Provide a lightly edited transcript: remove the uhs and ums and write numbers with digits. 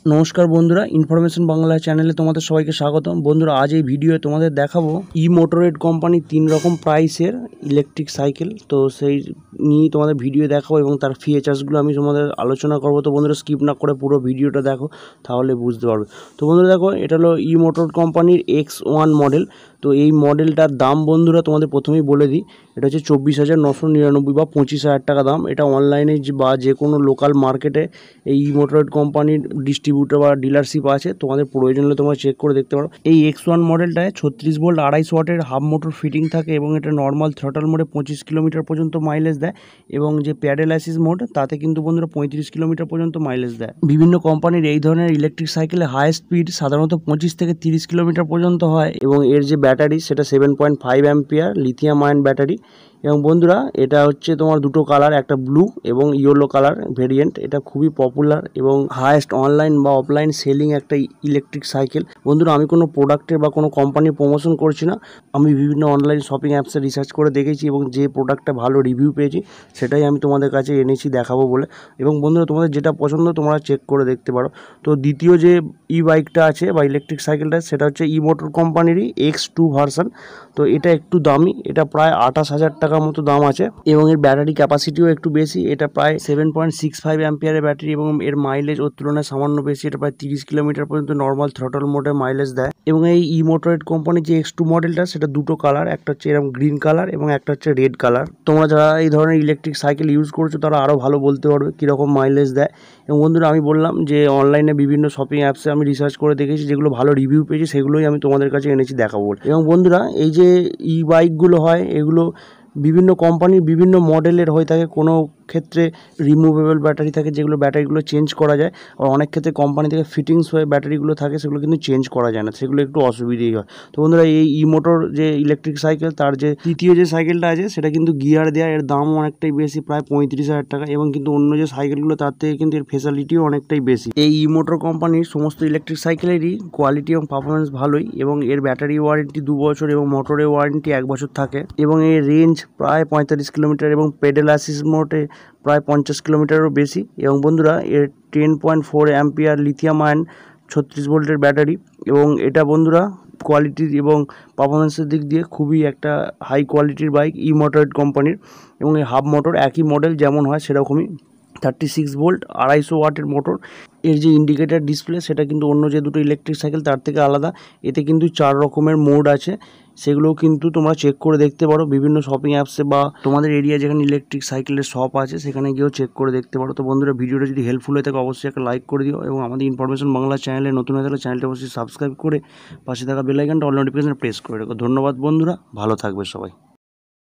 নমস্কার বন্ধুরা, ইনফরমেশন বাংলা চ্যানেলে তোমাদের সবাইকে স্বাগতম। বন্ধুরা, আজ এই ভিডিওয়ে তোমাদের দেখাবো ইমোটরেড কোম্পানির 3 রকম প্রাইসের ইলেকট্রিক সাইকেল। তো সেই নিয়ে তোমাদের ভিডিও দেখাবো এবং তার ফিচার্সগুলো আমি তোমাদের আলোচনা করবো। তো বন্ধুরা, স্কিপ না করে পুরো ভিডিওটা দেখো, তাহলে বুঝতে পারবে। তো বন্ধুরা দেখো, এটা হলো ইমোটরেড কোম্পানির X1 মডেল। তো এই মডেলটার দাম বন্ধুরা তোমাদের প্রথমেই বলে দিই, এটা হচ্ছে 24,999 বা 25,000 টাকা দাম। এটা অনলাইনে বা যে কোনো লোকাল মার্কেটে এই ইমোটরেড কোম্পানির ডিস্ট্রিবিউটর বা ডিলারশিপ আছে, তোমাদের প্রয়োজন হলে তোমরা চেক করে দেখতে পারো। এই X1 মডেলটায় 36 ভোল্ট 250 ওয়াটের হাফ মোটর ফিটিং থাকে এবং এটা নর্মাল থ্রটল মোডে 25 কিলোমিটার পর্যন্ত মাইলেজ দেয় এবং যে প্যাডেল অ্যাসিস মোড তাতে কিন্তু বন্ধুরা 35 কিলোমিটার পর্যন্ত মাইলেজ দেয়। বিভিন্ন কোম্পানির এই ধরনের ইলেকট্রিক সাইকেলে হাই স্পিড সাধারণত 25 থেকে 30 কিলোমিটার পর্যন্ত হয় এবং এর যে ব্যাটারি সেটা 7.5 অ্যাম্পিয়ার লিথিয়াম আয়ন ব্যাটারি। এবং বন্ধুরা, এটা হচ্ছে তোমার দুটো কালার, একটা ব্লু এবং ইয়েলো কালার ভেরিয়েন্ট। এটা খুবই পপুলার এবং হায়েস্ট অনলাইন বা অফলাইন সেলিং একটা ইলেকট্রিক সাইকেল। বন্ধুরা, আমি কোনো প্রোডাক্টের বা কোনো কোম্পানির প্রমোশন করছি না, আমি বিভিন্ন অনলাইন শপিং অ্যাপসে রিসার্চ করে দেখেছি এবং যে প্রোডাক্টটা ভালো রিভিউ পেয়েছি সেটাই আমি তোমাদের কাছে এনেছি দেখাবো বলে। এবং বন্ধুরা, তোমাদের যেটা পছন্দ তোমরা চেক করে দেখতে পারো। তো দ্বিতীয় যে বাইকটা আছে বা ইলেকট্রিক সাইকেলটা, সেটা হচ্ছে ইমোটর কোম্পানিরই X2 ভার্সন। তো এটা একটু দামি, এটা প্রায় 28,000 টাকার মতো দাম আছে এবং এর ব্যাটারি ক্যাপাসিটিও একটু বেশি। এটা প্রায় 7.65 অ্যাম্পিয়ারের ব্যাটারি এবং এর মাইলেজ ওর তুলনায় সামান্য বেশি। এটা প্রায় 30 কিলোমিটার পর্যন্ত নর্মাল থ্রটল মোডে মাইলেজ দেয়। এবং এই ইমোটরেড কোম্পানির যে X2 মডেলটা, সেটা দুটো কালার, একটা হচ্ছে এরকম গ্রিন কালার এবং একটা হচ্ছে রেড কালার। তোমরা যারা এই ধরনের ইলেকট্রিক সাইকেল ইউজ করছো তারা আরও ভালো বলতে পারবে কীরকম মাইলেজ দেয়। এবং বন্ধুরা, আমি বললাম যে অনলাইনে বিভিন্ন শপিং অ্যাপসে আমি রিসার্চ করে দেখেছি, যেগুলো ভালো রিভিউ পেয়েছি সেগুলোই আমি তোমাদের কাছে এনেছি দেখাবো বলে। এবং বন্ধুরা, এই যে বাইকগুলো হয় এগুলো বিভিন্ন কোম্পানির বিভিন্ন মডেলের হয়ে থাকে। কোনো ক্ষেত্রে রিমুভেবল ব্যাটারি থাকে, যেগুলো ব্যাটারিগুলো চেঞ্জ করা যায়। আর অনেক ক্ষেত্রে কোম্পানি থেকে ফিটিংস হয়ে ব্যাটারিগুলো থাকে, সেগুলো কিন্তু চেঞ্জ করা যায় না, সেগুলো একটু অসুবিধেই হয়। তো বন্ধুরা, এই ইমোটর যে ইলেকট্রিক সাইকেল, তার যে তৃতীয় যে সাইকেলটা আছে সেটা কিন্তু গিয়ার দেওয়া, এর দাম অনেকটাই বেশি, প্রায় 35,000 টাকা। এবং কিন্তু অন্য যে সাইকেলগুলো তার থেকে কিন্তু এর ফেসিলিটিও অনেকটাই বেশি। এই ইমোটর কোম্পানির সমস্ত ইলেকট্রিক সাইকেলেরই কোয়ালিটি এবং পারফরমেন্স ভালোই এবং এর ব্যাটারি ওয়ারেন্টি 2 বছর এবং মোটরের ওয়ারেন্টি 1 বছর থাকে এবং এর রেঞ্জ প্রায় 45 কিলোমিটার এবং পেডেল অ্যাসিস মোডে প্রায় 50 কিলোমিটারেরও বেশি। এবং বন্ধুরা, এর 10.4 অ্যাম্পিয়ার লিথিয়াম আয়ন 36 ভোল্টের ব্যাটারি এবং এটা বন্ধুরা কোয়ালিটির এবং পারফরমেন্সের দিক দিয়ে খুবই একটা হাই কোয়ালিটির বাইক ইমোটরেড কোম্পানির। এবং এই হাফ মোটর একই মডেল যেমন হয় সেরকমই 36 ভোল্ট 250 ওয়াটের মোটর। এর যে ইন্ডিকেটার ডিসপ্লে সেটা কিন্তু অন্য যে দুটো ইলেকট্রিক সাইকেল তার থেকে আলাদা। এতে কিন্তু 4 রকমের মোড আছে, সেগুলোও কিন্তু তোমরা চেক করে দেখতে পারো বিভিন্ন শপিং অ্যাপসে বা তোমাদের এরিয়া যেখানে ইলেকট্রিক সাইকেলের শপ আছে সেখানে গিয়েও চেক করে দেখতে পারো। তো বন্ধুরা, ভিডিওটা যদি হেল্পফুল হয়ে থাকে অবশ্যই একটা লাইক করে দিও এবং আমাদের ইনফরমেশন বাংলা চ্যানেলে নতুন হয়ে থাকলে চ্যানেলটা অবশ্যই সাবস্ক্রাইব করে পাশে থাকা বেল আইকনটা অল নোটিফিকেশন প্রেস করে রাখো। ধন্যবাদ বন্ধুরা, ভালো থাকবে সবাই।